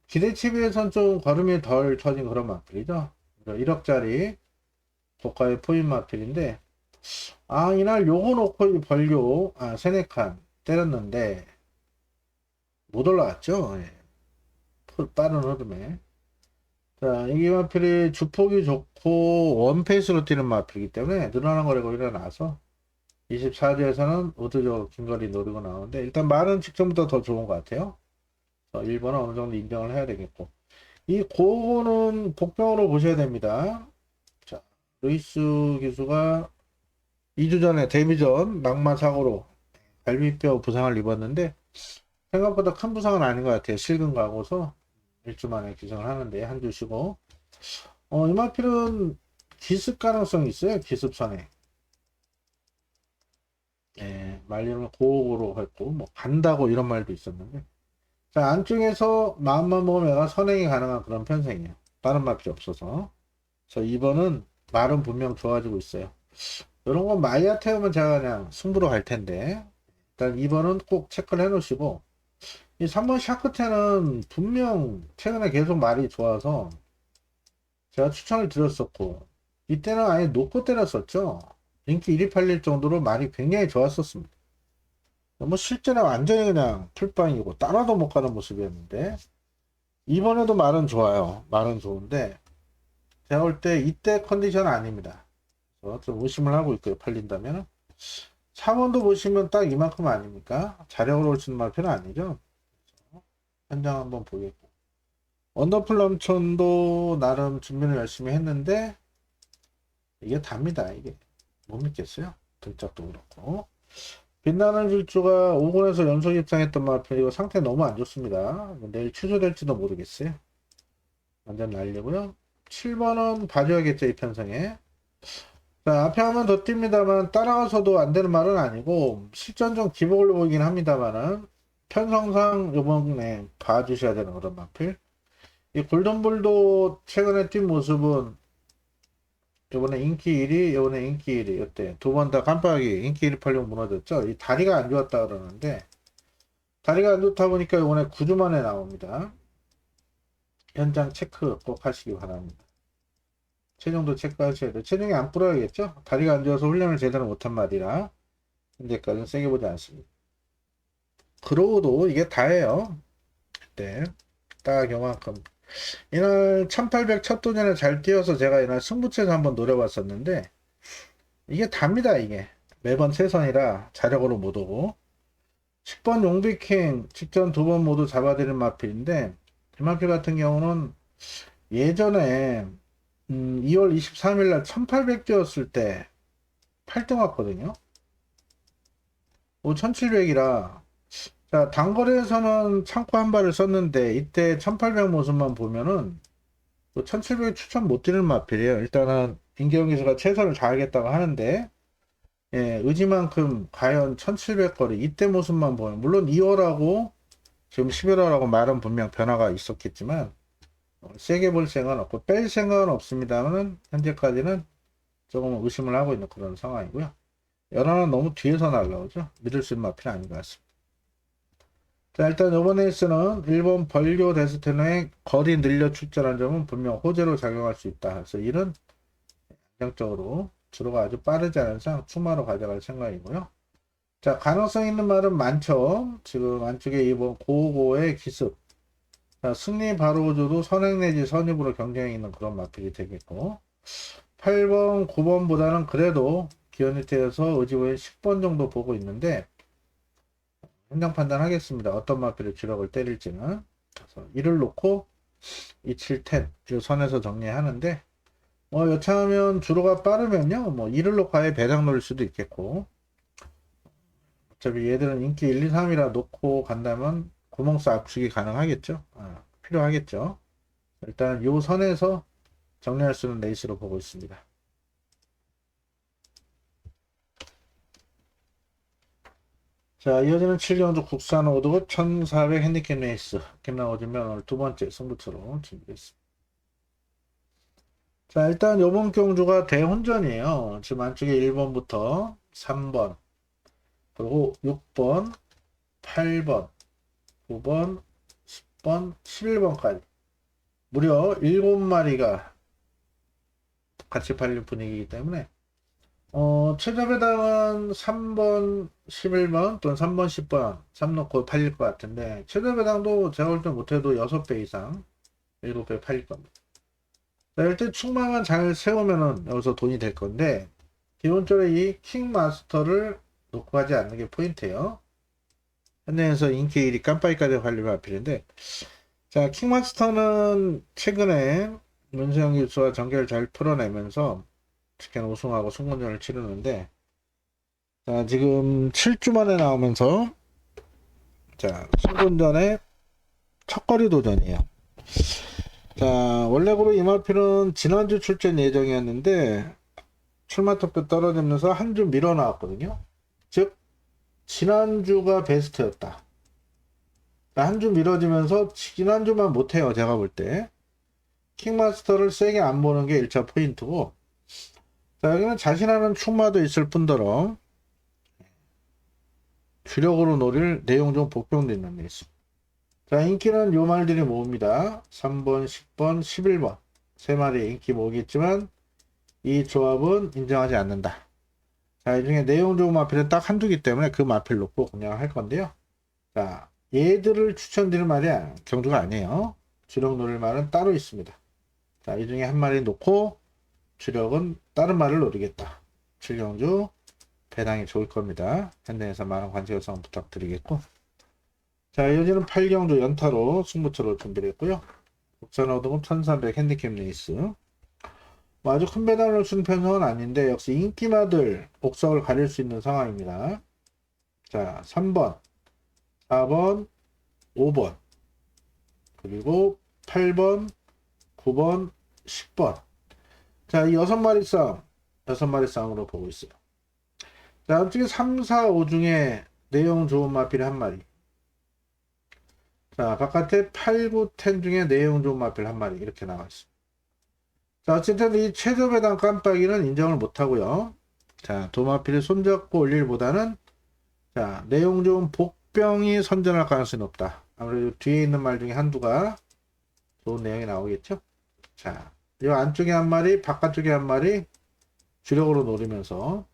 기대치에 비해서는 좀 걸음이 덜 쳐진 그런 마필이죠. 1억짜리 고가의 포인 마필인데, 이날 요거 놓고 이 벌교, 세네 칸 때렸는데, 못 올라왔죠. 예. 빠른 흐름에. 자, 이 마필이 주폭이 좋고, 원페이스로 뛰는 마필이기 때문에 늘어난 거리가 일어나서, 24주에서는 의도적으로 긴 거리 노리고 나오는데, 일단 말은 직전부터 더 좋은 것 같아요. 1번은 어느 정도 인정을 해야 되겠고. 이 고거는 복병으로 보셔야 됩니다. 자, 루이스 기수가 2주 전에 데뷔전 낙마 사고로 갈비뼈 부상을 입었는데 생각보다 큰 부상은 아닌 것 같아요. 실금 가고서 1주 만에 기승을 하는데 한 주 쉬고 이마필은 기습 가능성이 있어요. 기습선에 말리는 고고로 했고 뭐 간다고 이런 말도 있었는데 자 안쪽에서 마음만 먹으면 얘가 선행이 가능한 그런 편성이에요. 다른 마필이 없어서 그래서 2번은 말은 분명 좋아지고 있어요. 이런 건 마이아 태우면 제가 그냥 승부로 갈 텐데 일단 2번은 꼭 체크를 해 놓으시고 이 3번 샤크테는 분명 최근에 계속 말이 좋아서 제가 추천을 드렸었고 이때는 아예 놓고 때렸었죠. 인기 1위 팔릴 정도로 말이 굉장히 좋았었습니다. 뭐 실제는 완전히 그냥 풀빵이고 따라도 못 가는 모습이었는데 이번에도 말은 좋아요. 말은 좋은데 제가 볼 때 이때 컨디션 아닙니다. 그래서 좀 의심을 하고 있고요. 팔린다면 4번도 보시면 딱 이만큼 아닙니까? 자력으로 올 수 있는 말표는 아니죠. 현장 한번 보겠고 언더풀 넘천도 나름 준비를 열심히 했는데 이게 답니다. 이게 못 믿겠어요. 등짝도 그렇고 빛나는 질주가 5군에서 연속 입장했던 마표 이거 상태 너무 안 좋습니다. 내일 취소될지도 모르겠어요. 완전 날리고요. 7번은 봐줘야겠죠. 이 편성에 자, 앞에 하면 더 뜁니다만 따라가서도 안 되는 말은 아니고 실전 좀 기복을 보이긴 합니다만은 편성상 요번에 봐주셔야 되는 그런 마필 이 골든볼도 최근에 뛴 모습은 이번에 인기 1위, 이번에 인기 1위, 이때 두 번 다 깜빡이 인기 1위 팔려고 무너졌죠. 이 다리가 안 좋았다 그러는데 다리가 안 좋다 보니까 이번에 9주 만에 나옵니다. 현장 체크 꼭 하시기 바랍니다. 체중도 체크하셔야 돼요. 체중이 안 불어야겠죠. 다리가 안 좋아서 훈련을 제대로 못한 말이라 현재까지는 세게 보지 않습니다. 그러고도 이게 다예요. 그때 딱 요만큼 이날 1800 첫 도전에 잘 뛰어서 제가 이날 승부처에서 한번 노려봤었는데 이게 답니다. 이게 매번 최선이라 자력으로 못 오고 10번 용비킹 직전 두 번 모두 잡아들인 마필인데 이 마필 같은 경우는 예전에 2월 23일 날 1800 뛰었을 때 8등 왔거든요. 1700이라 자 단거리에서는 창고 한 발을 썼는데 이때 1800 모습만 보면은 1700 추천 못 드리는 마필이에요. 일단은 임기영 기수가 최선을 다하겠다고 하는데 예, 의지만큼 과연 1700 거리 이때 모습만 보면 물론 2월하고 지금 11월하고 말은 분명 변화가 있었겠지만 세게 볼 생각은 없고 뺄 생각은 없습니다만 현재까지는 조금 의심을 하고 있는 그런 상황이고요. 연하는 너무 뒤에서 날라오죠. 믿을 수 있는 마필이 아닌 것 같습니다. 자 일단 이번 레이스는 일본 벌교 데스티노의 거리 늘려 출전한 점은 분명 호재로 작용할 수 있다. 그래서 이는 안정적으로 주로가 아주 빠르지 않은 상 추마로 가져갈 생각이고요. 자 가능성 있는 말은 많죠. 지금 안쪽에 이번 고고의 기습 자, 승리 바로 줘도 선행 내지 선입으로 경쟁이 있는 그런 마필이 되겠고 8번 9번보다는 그래도 기어니트에서 의지보에 10번 정도 보고 있는데 현장 판단하겠습니다. 어떤 마필을 주력을 때릴지는 그래서 이를 놓고 2710 이 선에서 정리하는데 여차하면 주로가 빠르면요 뭐 이를 놓고 아예 배당 노릴 수도 있겠고 어차피 얘들은 인기 1, 2, 3이라 놓고 간다면 구멍수 압축이 가능하겠죠. 필요하겠죠. 일단 요 선에서 정리할 수 있는 레이스로 보고 있습니다. 자 이어지는 7경주 국산 5등급 1400 핸디캡 레이스 김나 오지면 오늘 두 번째 승부처로 준비했습니다. 자 일단 요번 경주가 대혼전이에요. 지금 안쪽에 1번부터 3번 그리고 6번 8번 9번 10번 11번까지 무려 7마리가 같이 팔릴 분위기이기 때문에 최저배당은 3번 11번 또는 3번 10번 3 놓고 팔릴 것 같은데 최저배당도 제가 볼 때 못해도 6배 이상 7배 팔릴 겁니다. 일단 축마만 잘 세우면은 여기서 돈이 될 건데 기본적으로 이 킹마스터를 놓고 가지 않는 게 포인트예요. 현장에서 인기 1위 깜빡이까지 팔리면 앞필인데 자, 킹마스터는 최근에 문세영 교수와 전개를 잘 풀어내면서 직행 우승하고 승권전을 치르는데, 자, 지금 7주 만에 나오면서, 자, 승권전의 첫거리 도전이에요. 자, 원래로 이마필은 지난주 출전 예정이었는데, 출마 투표 떨어지면서 한 주 밀어 나왔거든요. 즉, 지난주가 베스트였다. 한 주 미뤄지면서 지난주만 못해요. 제가 볼 때. 킹마스터를 세게 안 보는 게 1차 포인트고, 자, 여기는 자신하는 충마도 있을 뿐더러 주력으로 노릴 내용 중 복병도 있는 데 있습니다. 자, 인기는 요 말들이 모읍니다. 3번, 10번, 11번. 세 마리의 인기 모으겠지만 이 조합은 인정하지 않는다. 자, 이 중에 내용 좋은 마필은 딱 한두 개 때문에 그 마필 놓고 그냥 할 건데요. 자, 얘들을 추천드릴 말이 경주가 아니에요. 주력 노릴 말은 따로 있습니다. 자, 이 중에 한 마리 놓고 주력은 다른 말을 노리겠다. 7경주 배당이 좋을 겁니다. 현대에서 많은 관심 요청 부탁드리겠고, 자, 이어지는 8경주 연타로 승부처를 준비를 했고요. 국산 호등급 1300 핸디캡 레이스. 뭐 아주 큰 배당을 준 편성은 아닌데 역시 인기마들 옥석을 가릴 수 있는 상황입니다. 자, 3번, 4번, 5번, 그리고 8번, 9번, 10번. 자, 이 6마리 싸움, 6마리 싸움으로 보고 있어요. 자, 어떻게 3, 4, 5 중에 내용 좋은 마필 한 마리. 자, 바깥에 8, 9, 10 중에 내용 좋은 마필 한 마리 이렇게 나와 있습니다. 자, 어쨌든 이 최저 배당 깜빡이는 인정을 못하고요. 자, 도마필이 손잡고 올릴보다는 자, 내용 좋은 복병이 선전할 가능성이 높다. 아무래도 뒤에 있는 말 중에 한두가 좋은 내용이 나오겠죠. 자, 이 안쪽에 한 마리, 바깥쪽에 한 마리 주력으로 노리면서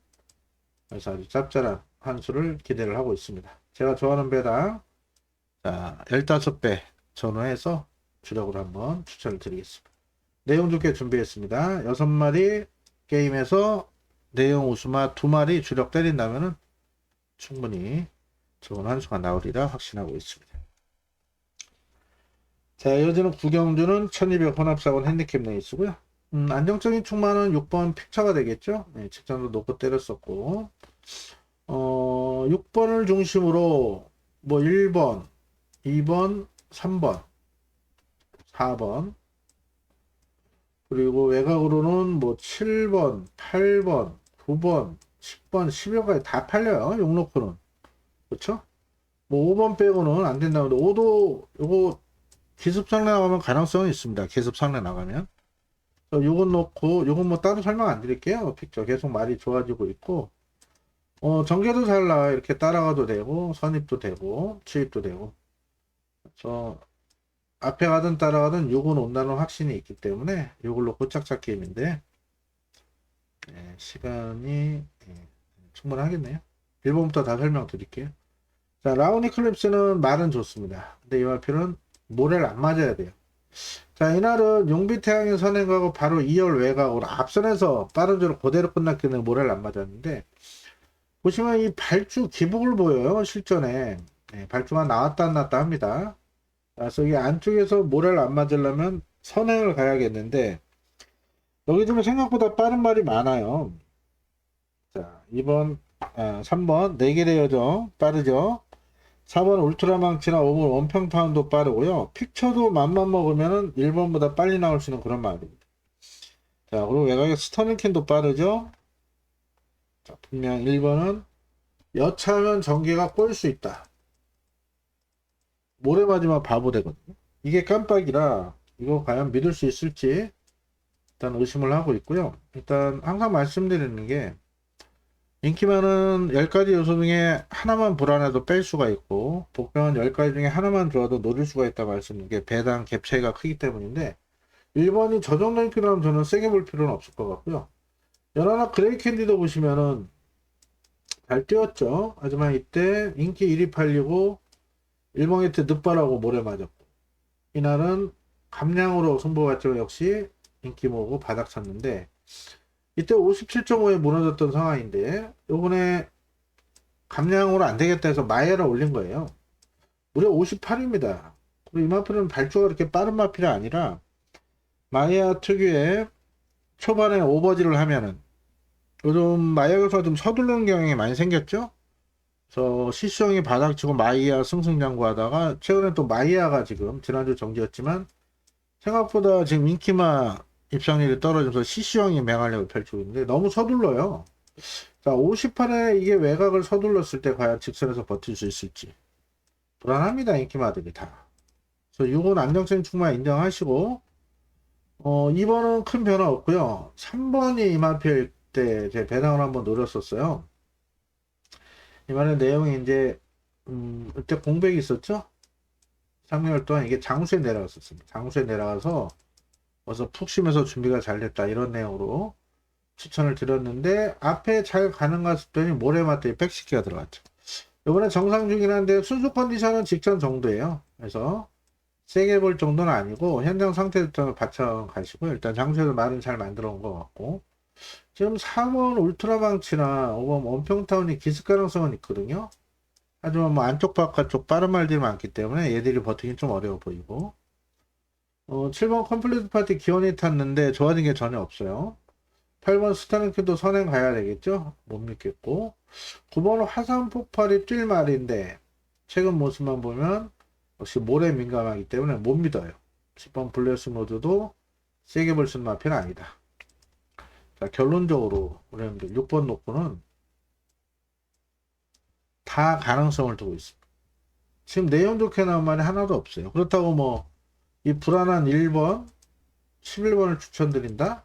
그래서 아주 짭짤한 한 수를 기대를 하고 있습니다. 제가 좋아하는 배당 자, 15배 전후해서 주력으로 한번 추천을 드리겠습니다. 내용 좋게 준비했습니다. 6마리 게임에서 내용 우수마 2마리 주력 때린다면은 충분히 좋은 한 수가 나오리라 확신하고 있습니다. 자, 이어지는 구경주는 1200 혼합사원 핸디캡 레이스고요. 안정적인 충만은 6번 픽처가 되겠죠. 네, 직전도 놓고 때렸었고 6번을 중심으로 뭐 1번, 2번, 3번, 4번 그리고 외곽으로는 뭐 7번, 8번, 9번, 10번, 11번까지 다 팔려요. 용 놓고는. 그렇죠? 뭐 5번 빼고는 안 된다고 하는데 5도 요거 기습 상례 나가면 가능성은 있습니다. 기습 상례 나가면. 요건 놓고 요건 뭐 따로 설명 안 드릴게요. 픽처 계속 말이 좋아지고 있고 전개도 잘 나와요. 이렇게 따라가도 되고 선입도 되고 추입도 되고. 그래서 앞에 가든 따라가든 요건 온다는 확신이 있기 때문에 요걸 놓고 짝짝 게임인데 시간이 충분하겠네요. 1번부터 다 설명드릴게요. 자, 라우니 클립스는 말은 좋습니다. 근데 이 마필은 모래를 안 맞아야 돼요. 자, 이날은 용비 태양의 선행하고 바로 2열 외곽으로 앞선에서 빠른 줄로 그대로 끝났기는 모래를 안 맞았는데 보시면 이 발주 기복을 보여요. 실전에 발주가 나왔다 안 났다 합니다. 그래서 이 안쪽에서 모래를 안 맞으려면 선행을 가야겠는데 여기 좀 생각보다 빠른 말이 많아요. 자, 2번, 3번 4개 되어죠. 빠르죠. 4번 울트라망치나 5번 원평파운도 빠르고요. 픽처도 맘만 먹으면 1번보다 빨리 나올 수 있는 그런 말입니다. 자, 그리고 외곽에 스터닝캔도 빠르죠. 자, 분명 1번은 여차하면 전개가 꼬일 수 있다. 모래 맞으면 바보 되거든요. 이게 깜빡이라 이거 과연 믿을 수 있을지 일단 의심을 하고 있고요. 일단 항상 말씀드리는 게 인기 많은 10가지 요소 중에 하나만 불안해도 뺄 수가 있고 복병은 10가지 중에 하나만 좋아도 노릴 수가 있다 말씀드린 게 배당 갭 차이가 크기 때문인데 1번이 저 정도 인기라면 저는 세게 볼 필요는 없을 것 같고요. 연하나 그레이 캔디도 보시면은 잘 뛰었죠. 하지만 이때 인기 1위 팔리고 1번 게트 늑발하고 모래 맞았고 이날은 감량으로 승부받지만 역시 인기 모으고 바닥 쳤는데 이때 57.5에 무너졌던 상황인데 요번에 감량으로 안 되겠다 해서 마이애를 올린 거예요. 무려 58입니다. 그리고 이 마필은 발주가 그렇게 빠른 마필이 아니라 마이아 특유의 초반에 오버질을 하면은 요즘 마이아 교수가 좀 서두르는 경향이 많이 생겼죠. 그래서 시수형이 바닥치고 마이아 승승장구하다가 최근에 또 마이아가 지금 지난주 정지였지만 생각보다 지금 인기마 입상률이 떨어지면서 CC형이 맹활약을 펼치고 있는데 너무 서둘러요. 자, 50판에 이게 외곽을 서둘렀을 때 과연 직선에서 버틸 수 있을지 불안합니다. 인기마들이 다. 그래서 6은 안정성 충분히 인정하시고 2번은 큰 변화 없고요. 3번이 이마필 때 제 배당을 한번 노렸었어요. 이번에 내용이 이제 그때 공백이 있었죠. 3개월 동안 이게 장수에 내려갔었습니다. 장수에 내려가서 어서 푹 쉬면서 준비가 잘 됐다 이런 내용으로 추천을 드렸는데 앞에 잘 가는 가 싶더니 모래마트에 110개가 들어갔죠. 이번에 정상 중이긴 한데 순수 컨디션은 직전 정도예요. 그래서 세게 볼 정도는 아니고 현장 상태 일단을 바쳐 가시고 일단 장수에도 말은 잘 만들어 온 것 같고 지금 4번 울트라망치나 5번 원평타운이 기습 가능성은 있거든요. 하지만 뭐 안쪽 바깥쪽 빠른 말들이 많기 때문에 얘들이 버티긴 좀 어려워 보이고 7번 컴플리트 파티 기원이 탔는데 좋아진 게 전혀 없어요. 8번 스타링크도 선행 가야 되겠죠? 못 믿겠고 9번 화산 폭발이 뛸 말인데 최근 모습만 보면 역시 모래 민감하기 때문에 못 믿어요. 10번 블레스 모드도 세게 볼 수 있는 마피는 아니다. 자, 결론적으로 우리는 6번 놓고는 다 가능성을 두고 있습니다. 지금 내용 좋게 나온 말이 하나도 없어요. 그렇다고 뭐 이 불안한 1번, 11번을 추천드린다?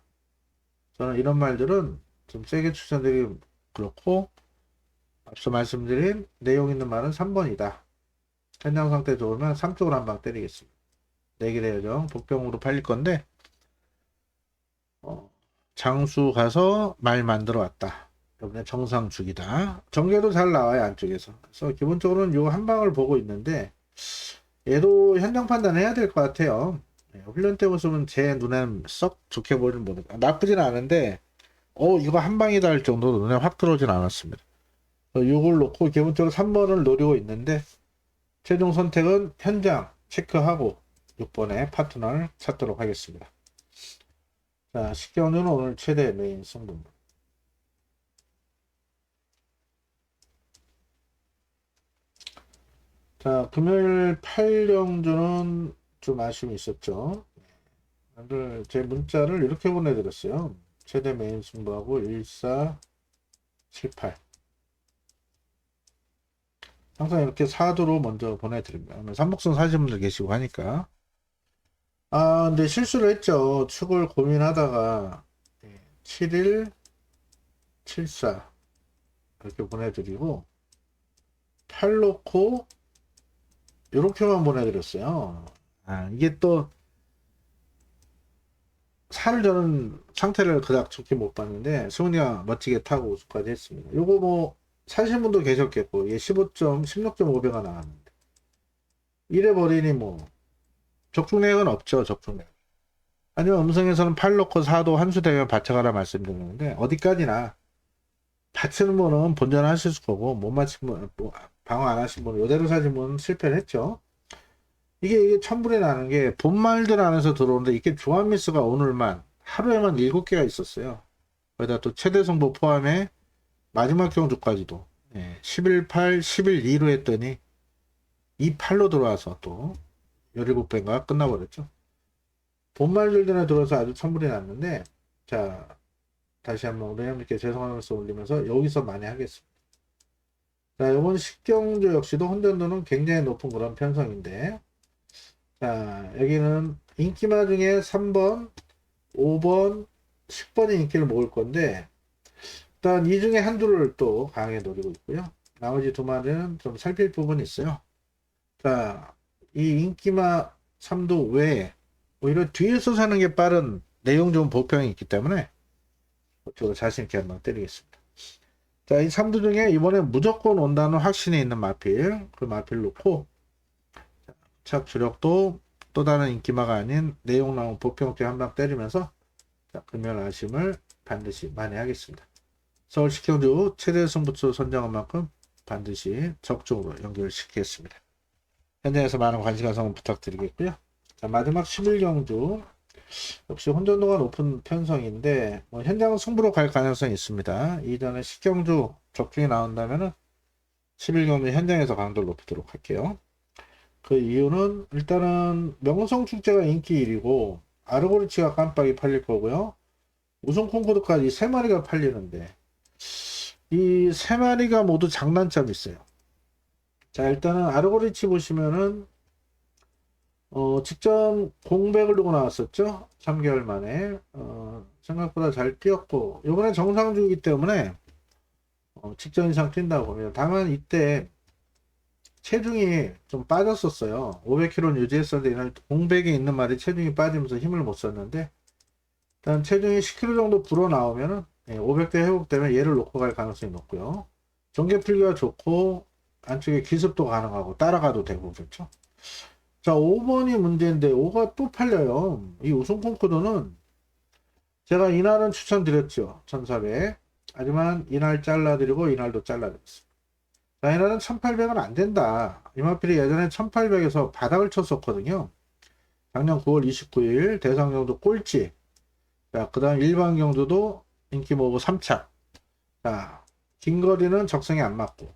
저는 이런 말들은 좀 세게 추천드리기 그렇고 앞서 말씀드린 내용 있는 말은 3번이다. 현장 상태 좋으면 3쪽으로 한 방 때리겠습니다. 내길의 여정 복병으로 팔릴 건데 장수 가서 말 만들어 왔다. 이번에 정상 죽이다. 전개도 잘 나와요 안쪽에서. 그래서 기본적으로는 요 한 방을 보고 있는데 얘도 현장 판단해야 될 것 같아요. 훈련 때 모습은 제 눈엔 썩 좋게 보이는 모습. 나쁘진 않은데 이거 한 방이다 할 정도로 눈에 확 들어오진 않았습니다. 6을 놓고 기본적으로 3번을 노리고 있는데 최종 선택은 현장 체크하고 6번의 파트너를 찾도록 하겠습니다. 자, 식경주는 오늘 최대 메인 승부입니다. 자, 금요일 8경주는 좀 아쉬움이 있었죠. 오늘 제 문자를 이렇게 보내드렸어요. 최대 메인 승부하고 1478. 항상 이렇게 4두로 먼저 보내드립니다. 삼복선 사신 분들 계시고 하니까. 근데 실수를 했죠. 축을 고민하다가 71, 74 이렇게 보내드리고 8 놓고 이렇게만 보내드렸어요. 이게 또 살을 저는 상태를 그닥 좋게 못 봤는데 승훈이가 멋지게 타고 우승까지 했습니다. 요거 뭐 사신 분도 계셨겠고 얘 15점 16.5배가 나왔는데 이래 버리니 뭐 적중내역은 없죠. 적중내역. 아니면 음성에서는 8 놓고 4도 한수 되면 받쳐가라 말씀드렸는데 어디까지나 받치는 분은 본전하실 거고 못 맞힌 분 방어 안 하신 분은 요대로 사신 분은 실패를 했죠. 이게 천불이 나는 게 본말들 안에서 들어오는데 이게 조합 미스가 오늘만 하루에만 7개가 있었어요. 거기다 또 최대 성보 포함해 마지막 경주까지도 11-8, 11-2로 했더니 2-8로 들어와서 또 17배인가 끝나버렸죠. 본말들 전에 들어서 아주 천불이 났는데 자 다시 한번 우리 형님께 죄송하면서 올리면서 여기서 만회하겠습니다. 자, 이번 식경주 역시도 혼전도는 굉장히 높은 그런 편성인데 자, 여기는 인기마 중에 3번, 5번, 10번의 인기를 모을 건데 일단 이 중에 한두를 또 강하게 노리고 있고요. 나머지 두 마리는 좀 살필 부분이 있어요. 자, 이 인기마 3도 외에 오히려 뒤에서 사는 게 빠른 내용 좋은 복병이 있기 때문에 저도 자신있게 한번 때리겠습니다. 자, 이 3두 중에 이번에 무조건 온다는 확신이 있는 마필, 그 마필 놓고 착 주력도 또 다른 인기마가 아닌 내용 나온 복병 한 방 때리면서 자, 금연 아심을 반드시 만회하겠습니다. 서울시 경주 최대 승부처 선정한 만큼 반드시 적중으로 연결시키겠습니다. 현장에서 많은 관심 가성 부탁드리겠고요. 자, 마지막 11경주 역시 혼전도가 높은 편성인데 뭐 현장 승부로 갈 가능성이 있습니다. 이전에 10경주 적중이 나온다면은 11경주 현장에서 강도를 높이도록 할게요. 그 이유는 일단은 명성축제가 인기 1위고 아르고리치가 깜빡이 팔릴 거고요. 우승 콩쿠르까지 3마리가 팔리는데 이 3마리가 모두 장단점이 있어요. 자, 일단은 아르고리치 보시면은 직전 공백을 두고 나왔었죠. 3개월 만에 생각보다 잘 뛰었고 이번에 정상주이기 때문에 직전 이상 뛴다고 보면, 다만 이때 체중이 좀 빠졌었어요. 500kg는 유지했었는데 이날 공백이 있는 말이 체중이 빠지면서 힘을 못 썼는데, 일단 체중이 10kg 정도 불어 나오면은 500대 회복되면 얘를 놓고 갈 가능성이 높고요. 전개 풀기가 좋고 안쪽에 기습도 가능하고 따라가도 되고 그렇죠. 자, 5번이 문제인데 5가 또 팔려요. 이 우승 콩쿠르는 제가 이날은 추천드렸죠. 1400. 하지만 이날 잘라드리고 이날도 잘라드렸습니다. 자, 이날은 1800은 안 된다. 이마필이 예전에 1800에서 바닥을 쳤었거든요. 작년 9월 29일 대상경도 꼴찌. 자, 그 다음 일반 경주도 인기 모브 3차. 자, 긴 거리는 적성에 안 맞고.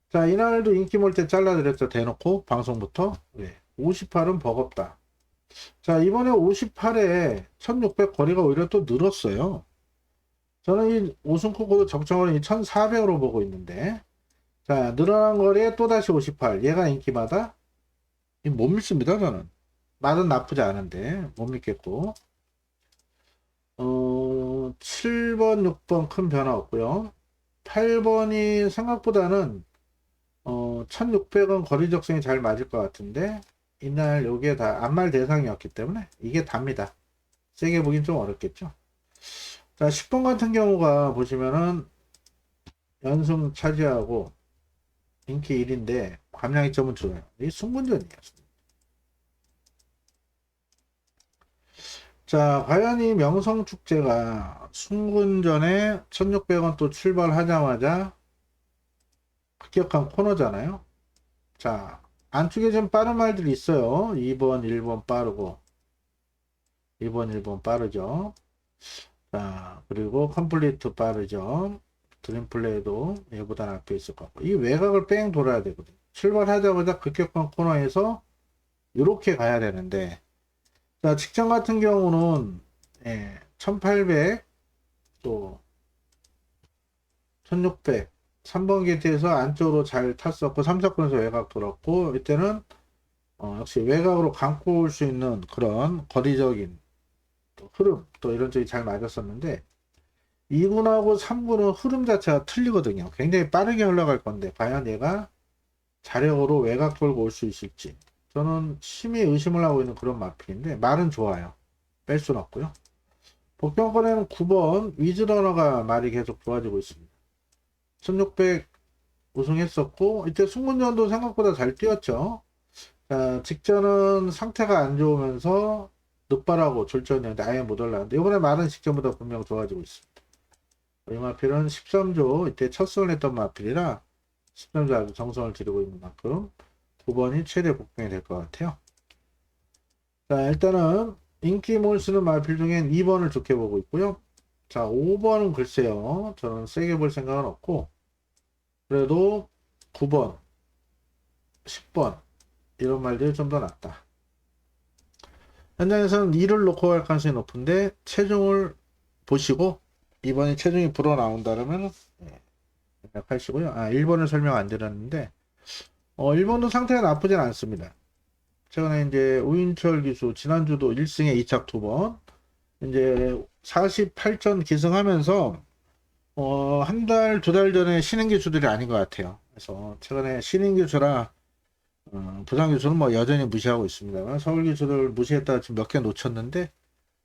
자, 이날도 인기 몰 때 잘라드렸죠. 대놓고 방송부터. 네. 58은 버겁다. 자, 이번에 58에 1600 거리가 오히려 또 늘었어요. 저는 이 우승 코코도 적정거리 1400으로 보고 있는데, 자, 늘어난 거리에 또다시 58. 얘가 인기마다 못 믿습니다. 저는 맛은 나쁘지 않은데 못 믿겠고, 7번 6번 큰 변화 없고요. 8번이 생각보다는 1600은 거리 적성이 잘 맞을 것 같은데 이날 요게 다 안말 대상이었기 때문에 이게 답니다. 세게 보긴 좀 어렵겠죠. 자, 10번 같은 경우가 보시면은 연승 차지하고 인기 1인데 감량이점은 좋아요. 이 승분전이에요. 자, 과연 이 명성축제가 승군전에 1600원 또 출발하자마자 급격한 코너잖아요. 자, 안쪽에 좀 빠른 말들이 있어요. 2번, 1번 빠르고 2번, 1번 빠르죠. 자, 그리고 컴플리트 빠르죠. 드림플레이도 얘보다 앞에 있을 것 같고, 이 외곽을 뺑 돌아야 되거든요. 출발하자마자 급격한 코너에서 이렇게 가야 되는데, 자, 직전 같은 경우는 1800 또 1600 3번 게이트에서 안쪽으로 잘 탔었고 3, 4번에서 외곽 돌았고, 이때는 역시 외곽으로 감고 올 수 있는 그런 거리적인 또 흐름 또 이런 쪽이 잘 맞았었는데, 2군하고 3군은 흐름 자체가 틀리거든요. 굉장히 빠르게 흘러갈 건데 과연 얘가 자력으로 외곽 돌고 올 수 있을지 저는 심히 의심을 하고 있는 그런 마필인데, 말은 좋아요. 뺄 수는 없고요. 복병권에는 9번 위즈러너가 말이 계속 좋아지고 있습니다. 1600 우승했었고 이때 승문전도 생각보다 잘 뛰었죠. 자, 직전은 상태가 안 좋으면서 늑발하고 졸전이었는데 아예 못 올라갔는데 이번에 말은 직전보다 분명 좋아지고 있습니다. 이 마필은 13조 이때 첫 승을 했던 마필이라 13조 아주 정성을 들이고 있는 만큼 9번이 최대 복병이 될 것 같아요. 자, 일단은 인기 몰수는 마필 중엔 2번을 좋게 보고 있고요. 자, 5번은 글쎄요. 저는 세게 볼 생각은 없고, 그래도 9번, 10번 이런 말들이 좀 더 낫다. 현장에서는 2를 놓고 갈 가능성이 높은데 체중을 보시고 2번이 체중이 불어 나온다면 생각하시고요. 1번을 설명 안 드렸는데 1번도 상태가 나쁘진 않습니다. 최근에 이제 우인철 기수 지난주도 1승에 2착 2번 이제 48전 기승하면서 한 달, 2달 전에 신인 기수들이 아닌 것 같아요. 그래서 최근에 신인 기수라 부산 기수는 뭐 여전히 무시하고 있습니다만 서울 기수를 무시했다가 지금 몇 개 놓쳤는데,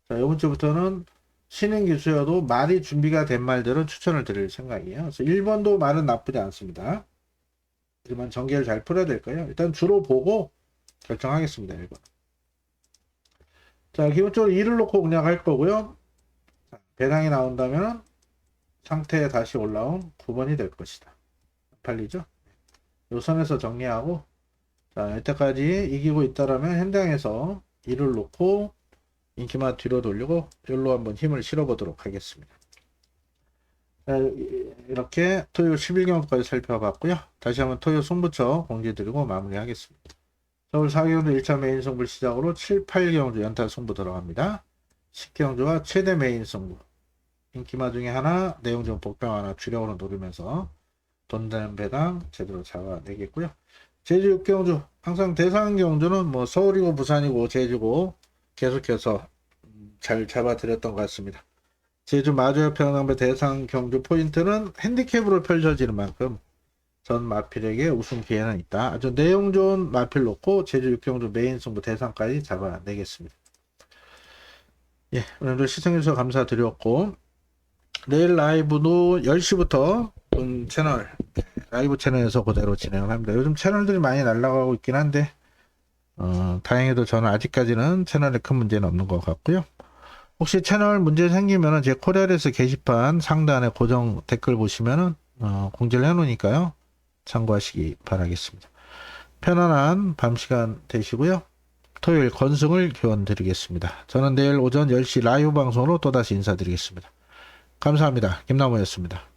자, 이번 주부터는 신인 기수여도 말이 준비가 된 말들은 추천을 드릴 생각이에요. 그래서 1번도 말은 나쁘지 않습니다. 하지만 전개를 잘 풀어야 될 거예요. 일단 주로 보고 결정하겠습니다. 1번. 자, 기본적으로 2를 놓고 공략할 거고요. 자, 배당이 나온다면 상태에 다시 올라온 9번이 될 것이다. 팔리죠? 요 선에서 정리하고 자, 이때까지 이기고 있다라면 현장에서 2를 놓고 인기마 뒤로 돌리고 여기로 한번 힘을 실어보도록 하겠습니다. 자, 이렇게 토요 11경주까지 살펴봤고요. 다시 한번 토요 승부처 공지드리고 마무리하겠습니다. 서울 4경주 1차 메인 승부 시작으로 7, 8경주 연타 승부 들어갑니다. 10경주와 최대 메인 승부. 인기마 중에 하나, 내용 중 복병 하나 주력으로 노리면서 돈 되는 배당 제대로 잡아내겠고요. 제주 6경주, 항상 대상 경주는 뭐 서울이고 부산이고 제주고 계속해서 잘 잡아드렸던 것 같습니다. 제주 마주협 평양배 대상 경주 포인트는 핸디캡으로 펼쳐지는 만큼 전 마필에게 우승 기회는 있다. 아주 내용 좋은 마필 놓고 제주 6경주 메인 승부 대상까지 잡아내겠습니다. 예, 오늘도 시청해주셔서 감사드렸고, 내일 라이브도 10시부터 본 채널, 라이브 채널에서 그대로 진행을 합니다. 요즘 채널들이 많이 날아가고 있긴 한데, 다행히도 저는 아직까지는 채널에 큰 문제는 없는 것 같고요. 혹시 채널 문제 생기면은 제 코리아에서 게시판 상단에 고정 댓글 보시면은 공지를 해놓으니까요. 참고하시기 바라겠습니다. 편안한 밤 시간 되시고요. 토요일 건승을 기원 드리겠습니다. 저는 내일 오전 10시 라이브 방송으로 또다시 인사드리겠습니다. 감사합니다. 김나무였습니다.